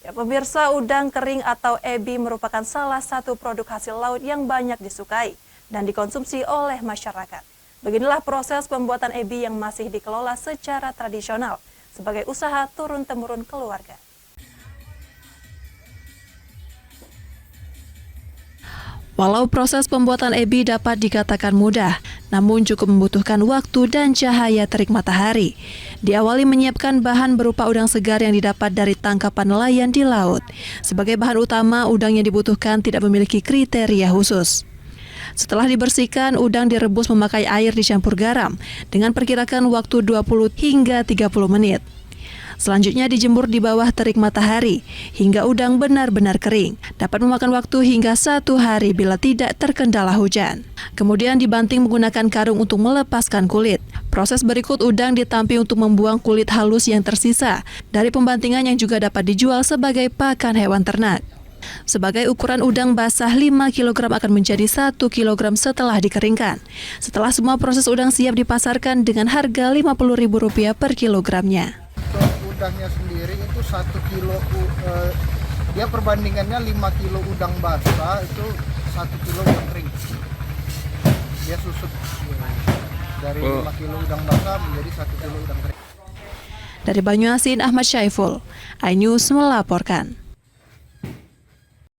Ya, pemirsa, udang kering atau ebi merupakan salah satu produk hasil laut yang banyak disukai dan dikonsumsi oleh masyarakat. Beginilah proses pembuatan ebi yang masih dikelola secara tradisional sebagai usaha turun-temurun keluarga. Walau proses pembuatan ebi dapat dikatakan mudah, namun cukup membutuhkan waktu dan cahaya terik matahari. Diawali menyiapkan bahan berupa udang segar yang didapat dari tangkapan nelayan di laut. Sebagai bahan utama, udang yang dibutuhkan tidak memiliki kriteria khusus. Setelah dibersihkan, udang direbus memakai air dicampur garam dengan perkirakan waktu 20 hingga 30 menit. Selanjutnya dijemur di bawah terik matahari hingga udang benar-benar kering. Dapat memakan waktu hingga 1 hari bila tidak terkendala hujan. Kemudian dibanting menggunakan karung untuk melepaskan kulit. Proses berikut udang ditampih untuk membuang kulit halus yang tersisa dari pembantingan yang juga dapat dijual sebagai pakan hewan ternak. Sebagai ukuran udang basah 5 kg akan menjadi 1 kg setelah dikeringkan. Setelah semua proses udang siap dipasarkan dengan harga Rp50.000 per kilogramnya. Udangnya sendiri itu 1 kilo, dia perbandingannya 5 kilo udang basah itu 1 kilo udang kering. Dia susut dari 5 kilo udang basah menjadi 1 kilo udang kering. Dari Banyuasin, Ahmad Syaiful, iNews melaporkan.